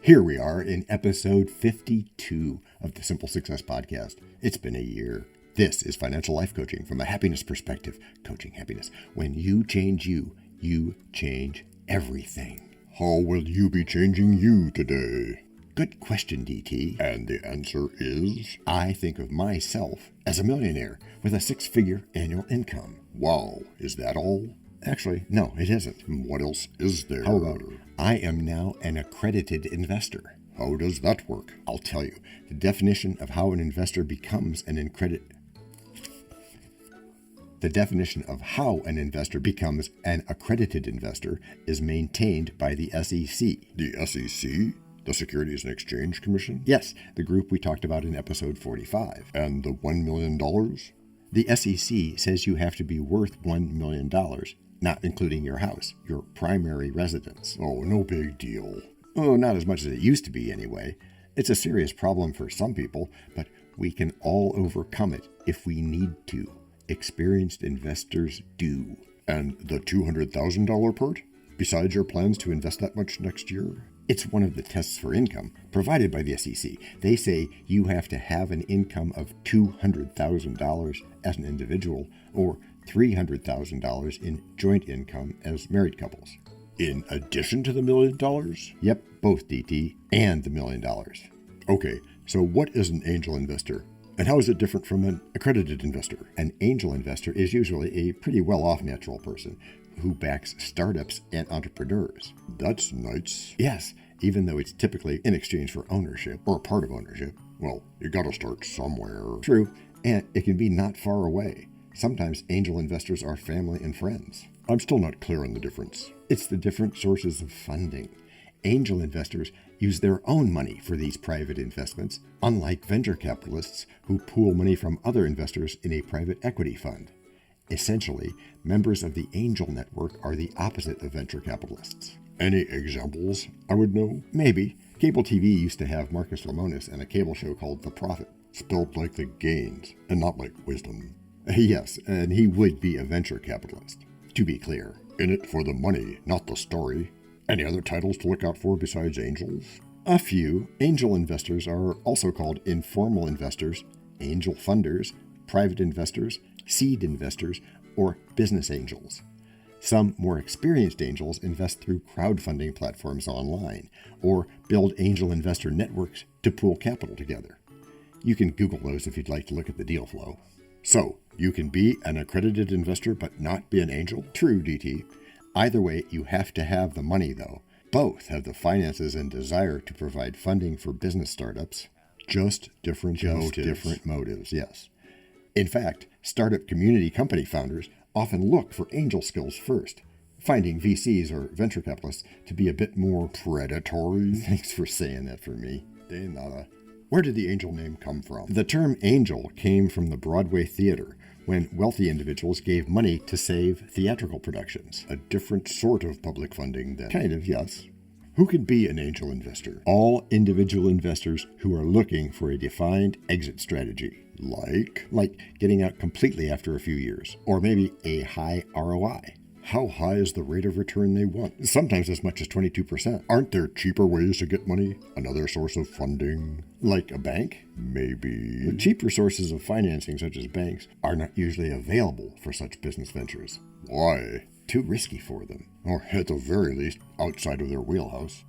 Here we are in episode 52 of the Simple Success Podcast. It's been a year. This is financial life coaching from a happiness perspective. Coaching happiness. When you change you, you change everything. How will you be changing you today? Good question, DT. And the answer is? I think of myself as a millionaire with a six-figure annual income. Wow, is that all? Actually, no, it isn't. What else is there? How about I am now an accredited investor. How does that work? I'll tell you. The definition of how an investor becomes an accredited investor is maintained by the SEC. The SEC? The Securities and Exchange Commission? Yes, the group we talked about in episode 45. And the $1 million? The SEC says you have to be worth $1 million, not including your house, your primary residence. Oh, no big deal. Oh, not as much as it used to be anyway. It's a serious problem for some people, but we can all overcome it if we need to. Experienced investors do. And the $200,000 part? Besides your plans to invest that much next year? It's one of the tests for income provided by the SEC. They say you have to have an income of $200,000 as an individual or $300,000 in joint income as married couples. In addition to the $1 million? Yep, both DT and the $1 million. Okay, so what is an angel investor? And how is it different from an accredited investor? An angel investor is usually a pretty well-off natural person who backs startups and entrepreneurs. That's nice. Yes, even though it's typically in exchange for ownership or part of ownership. Well, you gotta start somewhere. True, and it can be not far away. Sometimes angel investors are family and friends. I'm still not clear on the difference. It's the different sources of funding. Angel investors use their own money for these private investments, unlike venture capitalists who pool money from other investors in a private equity fund. Essentially, members of the angel network are the opposite of venture capitalists. Any examples I would know? Maybe. Cable TV used to have Marcus Lemonis and a cable show called The Prophet. Spelled like the gains, and not like wisdom. Yes, and he would be a venture capitalist, to be clear. In it for the money, not the story. Any other titles to look out for besides angels? A few. Angel investors are also called informal investors, angel funders, private investors, seed investors, or business angels. Some more experienced angels invest through crowdfunding platforms online, or build angel investor networks to pool capital together. You can Google those if you'd like to look at the deal flow. So, you can be an accredited investor but not be an angel? True, DT. Either way, you have to have the money, though. Both have the finances and desire to provide funding for business startups. Just different motives, yes. In fact, startup community company founders often look for angel skills first, finding VCs or venture capitalists to be a bit more predatory. Thanks for saying that for me. De nada. Where did the angel name come from? The term angel came from the Broadway theater, when wealthy individuals gave money to save theatrical productions. A different sort of public funding then. Kind of, yes. Who can be an angel investor? All individual investors who are looking for a defined exit strategy. Like getting out completely after a few years, or maybe a high ROI. How high is the rate of return they want? Sometimes as much as 22%. Aren't there cheaper ways to get money? Another source of funding? Like a bank? Maybe. The cheaper sources of financing, such as banks, are not usually available for such business ventures. Why? Too risky for them. Or at the very least, outside of their wheelhouse.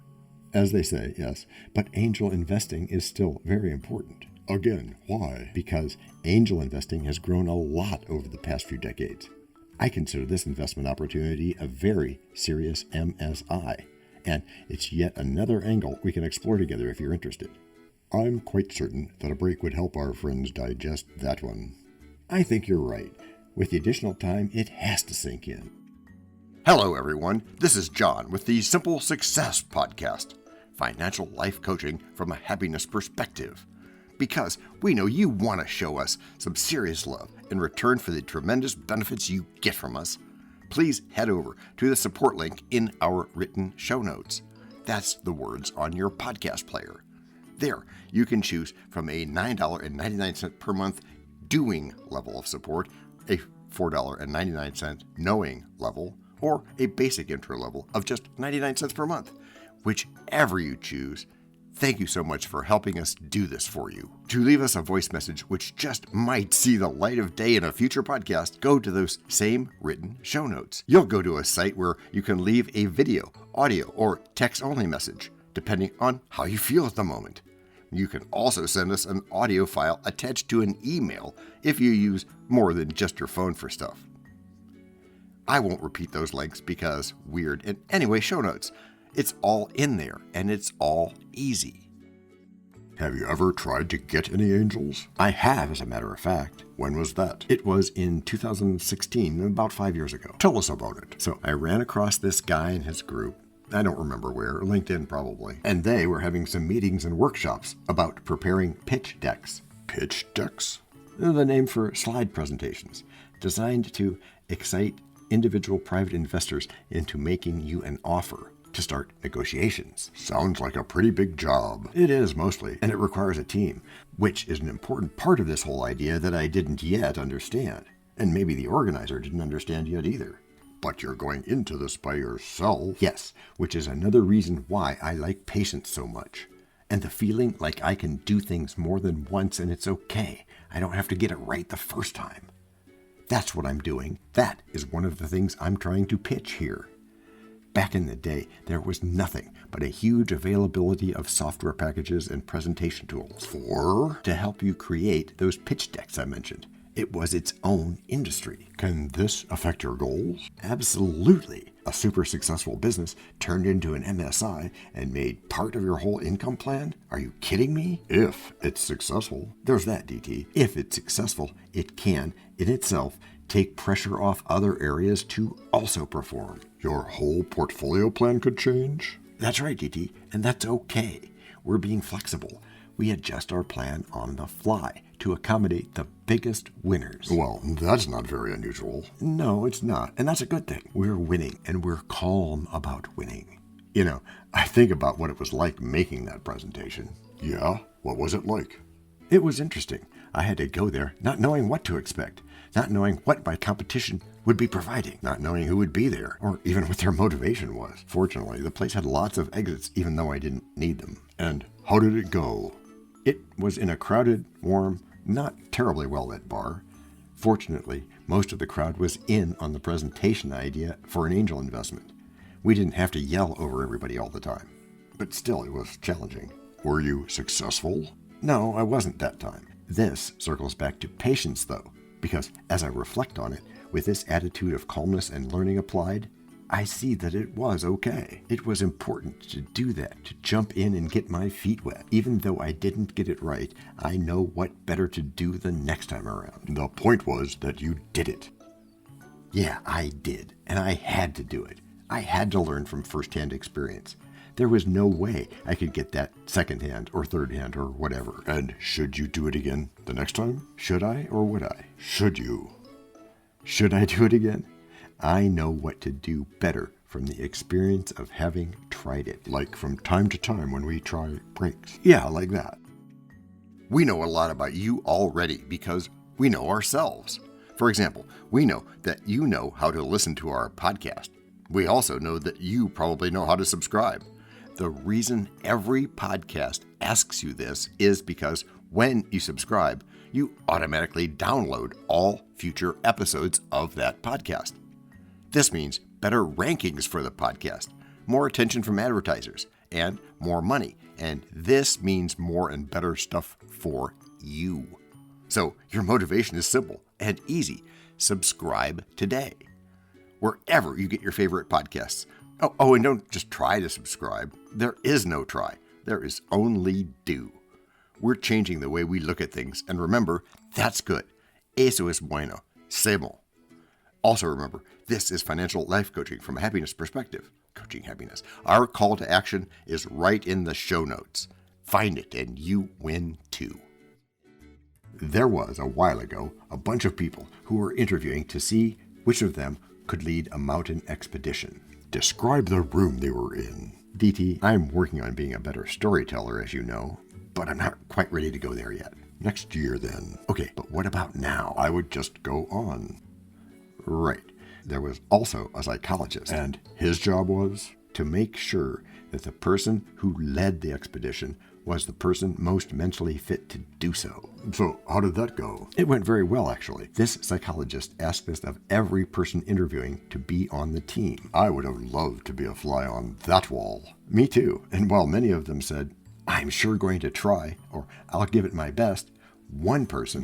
As they say, yes. But angel investing is still very important. Again, why? Because angel investing has grown a lot over the past few decades. I consider this investment opportunity a very serious MSI, and it's yet another angle we can explore together if you're interested. I'm quite certain that a break would help our friends digest that one. I think you're right. With the additional time, it has to sink in. Hello, everyone. This is John with the Simple Success Podcast, financial life coaching from a happiness perspective. Because we know you want to show us some serious love in return for the tremendous benefits you get from us. Please head over to the support link in our written show notes. That's the words on your podcast player. There, you can choose from a $9.99 per month doing level of support, a $4.99 knowing level, or a basic intro level of just 99 cents per month. Whichever you choose, Thank you so much for helping us do this for you. To leave us a voice message which just might see the light of day in a future podcast, go to those same written show notes. You'll go to a site where you can leave a video, audio, or text-only message, depending on how you feel at the moment. You can also send us an audio file attached to an email if you use more than just your phone for stuff. I won't repeat those links because weird. And anyway, show notes. It's all in there, and it's all easy. Have you ever tried to get any angels? I have, as a matter of fact. When was that? It was in 2016, about 5 years ago. Tell us about it. So I ran across this guy in his group. I don't remember where, LinkedIn probably. And they were having some meetings and workshops about preparing pitch decks. Pitch decks? The name for slide presentations, designed to excite individual private investors into making you an offer to start negotiations. Sounds like a pretty big job. It is mostly, and it requires a team, which is an important part of this whole idea that I didn't yet understand. And maybe the organizer didn't understand yet either. But you're going into this by yourself. Yes, which is another reason why I like patience so much. And the feeling like I can do things more than once and it's okay. I don't have to get it right the first time. That's what I'm doing. That is one of the things I'm trying to pitch here. Back in the day, there was nothing but a huge availability of software packages and presentation tools to help you create those pitch decks I mentioned. It was its own industry. Can this affect your goals? Absolutely. A super successful business turned into an MSI and made part of your whole income plan? Are you kidding me? If it's successful. There's that, DT. If it's successful, it can, in itself, take pressure off other areas to also perform. Your whole portfolio plan could change? That's right, DT, and that's okay. We're being flexible. We adjust our plan on the fly to accommodate the biggest winners. Well, that's not very unusual. No, it's not, and that's a good thing. We're winning, and we're calm about winning. You know, I think about what it was like making that presentation. Yeah? What was it like? It was interesting. I had to go there not knowing what to expect, not knowing what my competition would be providing, not knowing who would be there, or even what their motivation was. Fortunately, the place had lots of exits, even though I didn't need them. And how did it go? It was in a crowded, warm, not terribly well-lit bar. Fortunately, most of the crowd was in on the presentation idea for an angel investment. We didn't have to yell over everybody all the time. But still, it was challenging. Were you successful? No, I wasn't that time. This circles back to patience, though, because as I reflect on it, with this attitude of calmness and learning applied, I see that it was okay. It was important to do that, to jump in and get my feet wet. Even though I didn't get it right, I know what better to do the next time around. The point was that you did it. Yeah, I did, and I had to do it. I had to learn from first-hand experience. There was no way I could get that second-hand or third-hand or whatever. And should you do it again the next time? Should I or would I? Should you? Should I do it again? I know what to do better from the experience of having tried it. Like from time to time when we try breaks. Yeah, like that. We know a lot about you already because we know ourselves. For example, we know that you know how to listen to our podcast. We also know that you probably know how to subscribe. The reason every podcast asks you this is because when you subscribe, you automatically download all future episodes of that podcast. This means better rankings for the podcast, more attention from advertisers, and more money. And this means more and better stuff for you. So your motivation is simple and easy. Subscribe today, wherever you get your favorite podcasts. Oh, and don't just try to subscribe. There is no try. There is only do. We're changing the way we look at things. And remember, that's good. Eso es bueno. C'est bon. Also remember, this is financial life coaching from a happiness perspective. Coaching happiness. Our call to action is right in the show notes. Find it and you win too. There was, a while ago, a bunch of people who were interviewing to see which of them could lead a mountain expedition. Describe the room they were in. DT, I'm working on being a better storyteller, as you know, but I'm not quite ready to go there yet. Next year, then. Okay, but what about now? I would just go on. Right. There was also a psychologist. And his job was? to make sure that the person who led the expedition was the person most mentally fit to do so. So, how did that go? It went very well, actually. This psychologist asked this of every person interviewing to be on the team. I would have loved to be a fly on that wall. Me too. And while many of them said, "I'm sure going to try," or "I'll give it my best," one person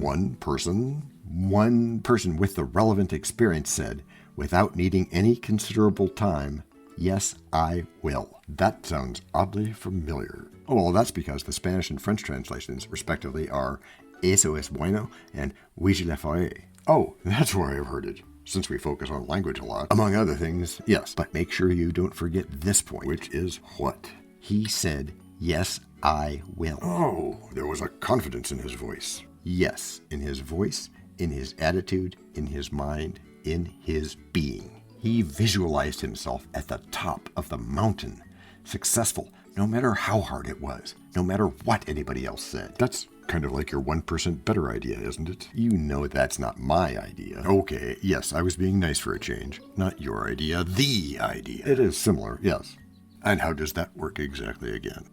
with the relevant experience said, without needing any considerable time, "Yes, I will." That sounds oddly familiar. Oh, well, that's because the Spanish and French translations, respectively, are "Eso es bueno" and "Oui, je le ferai." Oh, that's where I've heard it, since we focus on language a lot. Among other things, yes. But make sure you don't forget this point. Which is what? He said, "Yes, I will." Oh, there was a confidence in his voice. Yes, in his voice, in his attitude, in his mind, in his being. He visualized himself at the top of the mountain, successful, no matter how hard it was, no matter what anybody else said. That's kind of like your 1% better idea, isn't it? You know that's not my idea. Okay, yes, I was being nice for a change. Not your idea, the idea. It is similar, yes. And how does that work exactly again?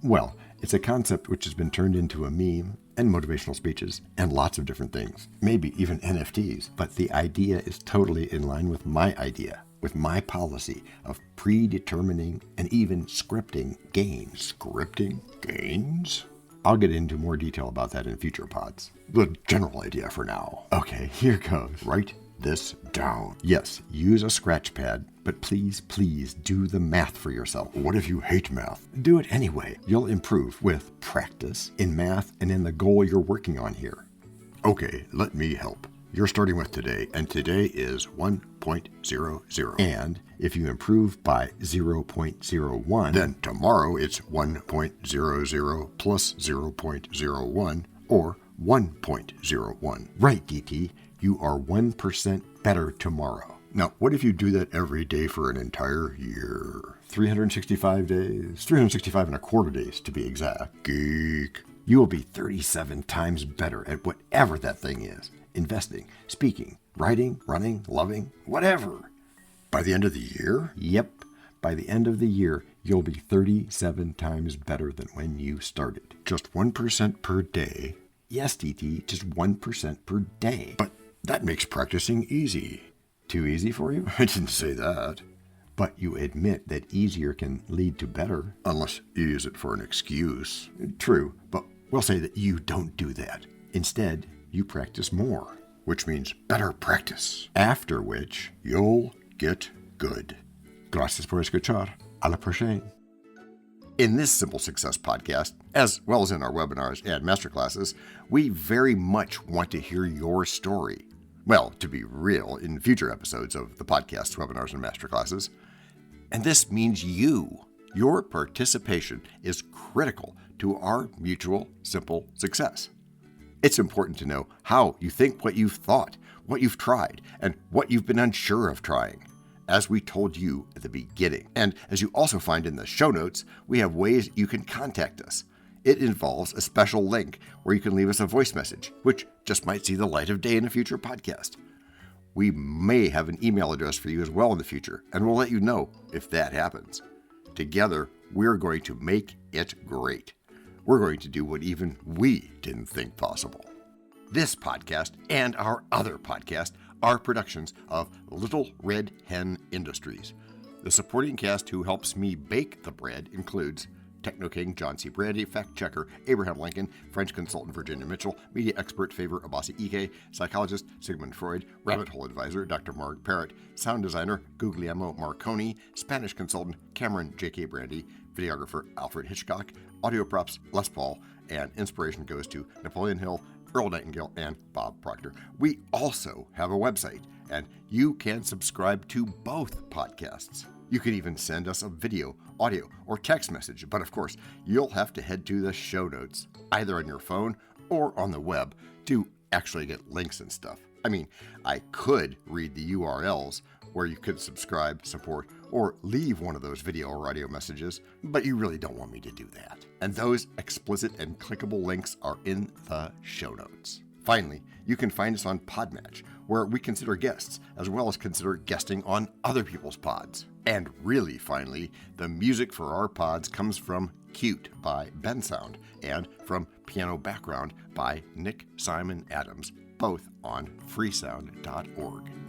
Well, it's a concept which has been turned into a meme and motivational speeches and lots of different things, maybe even NFTs. But the idea is totally in line with my idea, with my policy of predetermining and even scripting gains. Scripting gains? I'll get into more detail about that in future pods. The general idea for now. Okay, here goes. Write this down. Yes, use a scratch pad, but please do the math for yourself. What if you hate math? Do it anyway. You'll improve with practice in math and in the goal you're working on here. Okay, let me help. You're starting with today, and today is 1.00. And if you improve by 0.01, then tomorrow it's 1.00 plus 0.01, or 1.01. Right, DT. You are 1% better tomorrow. Now, what if you do that every day for an entire year? 365 days. 365 and a quarter days, to be exact. Geek. You will be 37 times better at whatever that thing is. Investing, speaking, writing, running, loving, whatever. By the end of the year? Yep. By the end of the year, you'll be 37 times better than when you started. Just 1% per day? Yes, DT, just 1% per day. But that makes practicing easy. Too easy for you? I didn't say that. But you admit that easier can lead to better. Unless you use it for an excuse. True, but we'll say that you don't do that. Instead, you practice more. Which means better practice. After which, you'll get good. Gracias por escuchar. A la prochaine. In this Simple Success podcast, as well as in our webinars and masterclasses, we very much want to hear your story. Well, to be real, in future episodes of the podcast, webinars, and masterclasses. And this means you. Your participation is critical to our mutual simple success. It's important to know how you think, what you've thought, what you've tried, and what you've been unsure of trying, as we told you at the beginning. And as you also find in the show notes, we have ways you can contact us. It involves a special link where you can leave us a voice message, which just might see the light of day in a future podcast. We may have an email address for you as well in the future, and we'll let you know if that happens. Together, we're going to make it great. We're going to do what even we didn't think possible. This podcast and our other podcast are productions of Little Red Hen Industries. The supporting cast who helps me bake the bread includes Techno King John C. Brandy, fact checker Abraham Lincoln, French consultant Virginia Mitchell, media expert Favor Abasi Ike, psychologist Sigmund Freud, rabbit hole advisor Dr. Marg Parrott, sound designer Guglielmo Marconi, Spanish consultant Cameron J.K. Brandy, videographer Alfred Hitchcock, audio props Les Paul, and inspiration goes to Napoleon Hill, Earl Nightingale, and Bob Proctor. We also have a website, and you can subscribe to both podcasts. You can even send us a video, audio, or text message, but of course, you'll have to head to the show notes, either on your phone or on the web, to actually get links and stuff. I mean, I could read the URLs where you could subscribe, support, or leave one of those video or audio messages, but you really don't want me to do that. And those explicit and clickable links are in the show notes. Finally, you can find us on Podmatch, where we consider guests as well as consider guesting on other people's pods. And really finally, the music for our pods comes from Cute by Ben Sound and from Piano Background by Nick Simon Adams, both on freesound.org.